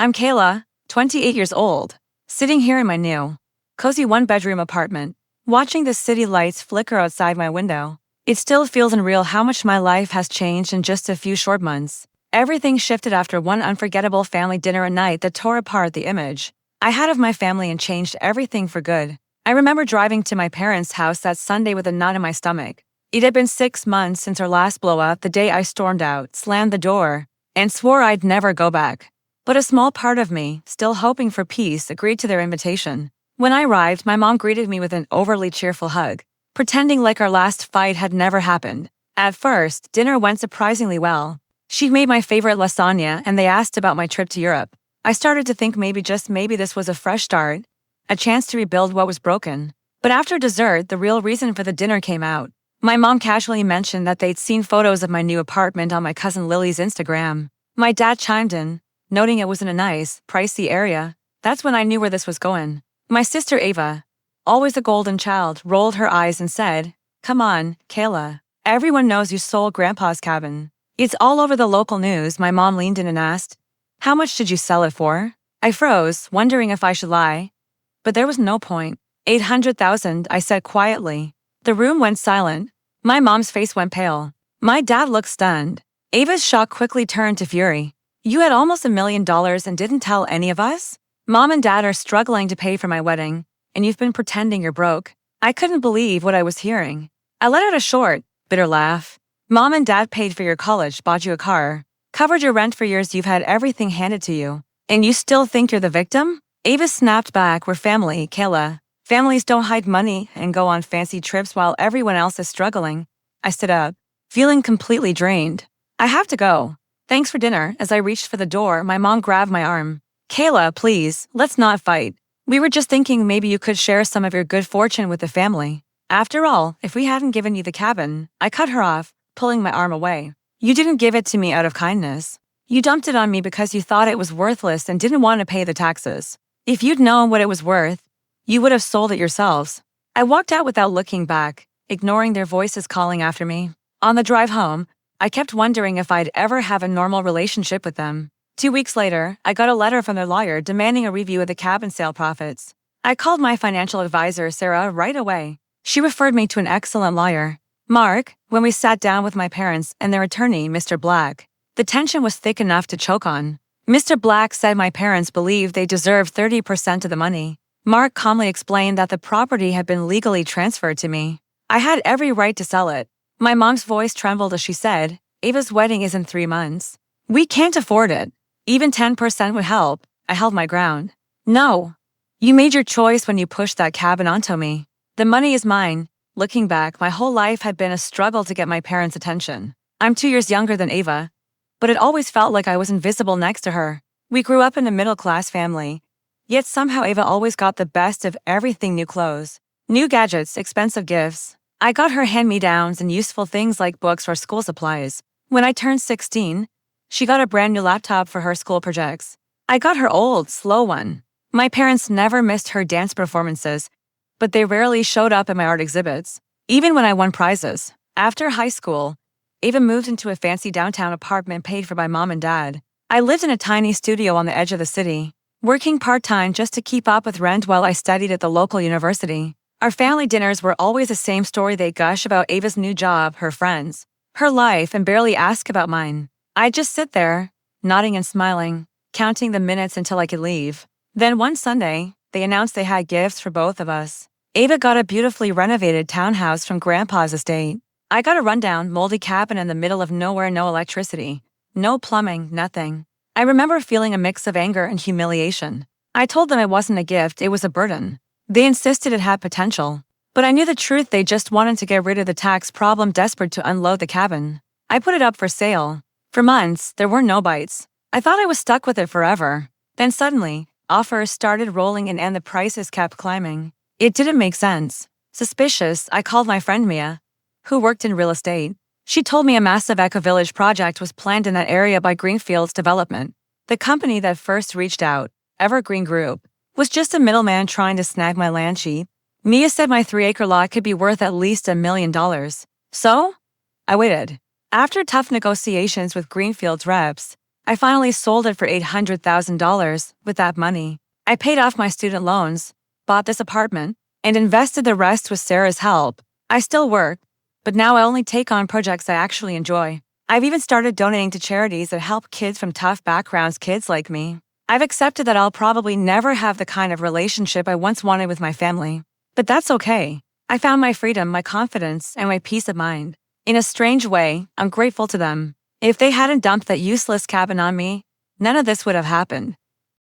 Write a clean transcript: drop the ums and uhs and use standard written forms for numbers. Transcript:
I'm Kayla, 28 years old, sitting here in my new, cozy one-bedroom apartment, watching the city lights flicker outside my window. It still feels unreal how much my life has changed in just a few short months. Everything shifted after one unforgettable family dinner at night that tore apart the image I had of my family and changed everything for good. I remember driving to my parents' house that Sunday with a knot in my stomach. It had been 6 months since our last blow-up. The day I stormed out, slammed the door, and swore I'd never go back. But a small part of me, still hoping for peace, agreed to their invitation. When I arrived, my mom greeted me with an overly cheerful hug, pretending like our last fight had never happened. At first, dinner went surprisingly well. She made my favorite lasagna, and they asked about my trip to Europe. I started to think maybe, just maybe, this was a fresh start, a chance to rebuild what was broken. But after dessert, the real reason for the dinner came out. My mom casually mentioned that they'd seen photos of my new apartment on my cousin Lily's Instagram. My dad chimed in, noting it was in a nice, pricey area. That's when I knew where this was going. My sister Ava, always a golden child, rolled her eyes and said, "Come on, Kayla. Everyone knows you sold Grandpa's cabin. It's all over the local news." My mom leaned in and asked, "How much did you sell it for?" I froze, wondering if I should lie. But there was no point. 800,000, I said quietly. The room went silent. My mom's face went pale. My dad looked stunned. Ava's shock quickly turned to fury. "You had almost $1 million and didn't tell any of us? Mom and Dad are struggling to pay for my wedding, and you've been pretending you're broke." I couldn't believe what I was hearing. I let out a short, bitter laugh. "Mom and Dad paid for your college, bought you a car, covered your rent for years. You've had everything handed to you, and you still think you're the victim?" Ava snapped back, "We're family, Kayla. Families don't hide money and go on fancy trips while everyone else is struggling." I stood up, feeling completely drained. "I have to go. Thanks for dinner." As I reached for the door, my mom grabbed my arm. "Kayla, please, let's not fight. We were just thinking maybe you could share some of your good fortune with the family. After all, if we hadn't given you the cabin." I cut her off, pulling my arm away. "You didn't give it to me out of kindness. You dumped it on me because you thought it was worthless and didn't want to pay the taxes. If you'd known what it was worth, you would have sold it yourselves." I walked out without looking back, ignoring their voices calling after me. On the drive home, I kept wondering if I'd ever have a normal relationship with them. 2 weeks later, I got a letter from their lawyer demanding a review of the cabin sale profits. I called my financial advisor, Sarah, right away. She referred me to an excellent lawyer, Mark. When we sat down with my parents and their attorney, Mr. Black, the tension was thick enough to choke on. Mr. Black said my parents believed they deserved 30% of the money. Mark calmly explained that the property had been legally transferred to me. I had every right to sell it. My mom's voice trembled as she said, "Ava's wedding is in 3 months. We can't afford it. Even 10% would help." I held my ground. "No. You made your choice when you pushed that cabin onto me. The money is mine." Looking back, my whole life had been a struggle to get my parents' attention. I'm 2 years younger than Ava, but it always felt like I was invisible next to her. We grew up in a middle-class family, yet somehow Ava always got the best of everything: new clothes, new gadgets, expensive gifts. I got her hand-me-downs and useful things like books or school supplies. When I turned 16, she got a brand new laptop for her school projects. I got her old, slow one. My parents never missed her dance performances, but they rarely showed up at my art exhibits, even when I won prizes. After high school, Ava moved into a fancy downtown apartment paid for by Mom and Dad. I lived in a tiny studio on the edge of the city, working part-time just to keep up with rent while I studied at the local university. Our family dinners were always the same story. They gush about Ava's new job, her friends, her life, and barely ask about mine. I'd just sit there, nodding and smiling, counting the minutes until I could leave. Then one Sunday, they announced they had gifts for both of us. Ava got a beautifully renovated townhouse from Grandpa's estate. I got a rundown, moldy cabin in the middle of nowhere, no electricity, no plumbing, nothing. I remember feeling a mix of anger and humiliation. I told them it wasn't a gift, it was a burden. They insisted it had potential. But I knew the truth: they just wanted to get rid of the tax problem, desperate to unload the cabin. I put it up for sale. For months, there were no bites. I thought I was stuck with it forever. Then suddenly, offers started rolling in and the prices kept climbing. It didn't make sense. Suspicious, I called my friend Mia, who worked in real estate. She told me a massive eco-village project was planned in that area by Greenfields Development. The company that first reached out, Evergreen Group, was just a middleman trying to snag my land cheap. Mia said my 3-acre lot could be worth at least $1 million. So, I waited. After tough negotiations with Greenfield's reps, I finally sold it for $800,000 with that money. I paid off my student loans, bought this apartment, and invested the rest with Sarah's help. I still work, but now I only take on projects I actually enjoy. I've even started donating to charities that help kids from tough backgrounds, kids like me. I've accepted that I'll probably never have the kind of relationship I once wanted with my family. But that's okay. I found my freedom, my confidence, and my peace of mind. In a strange way, I'm grateful to them. If they hadn't dumped that useless cabin on me, none of this would have happened.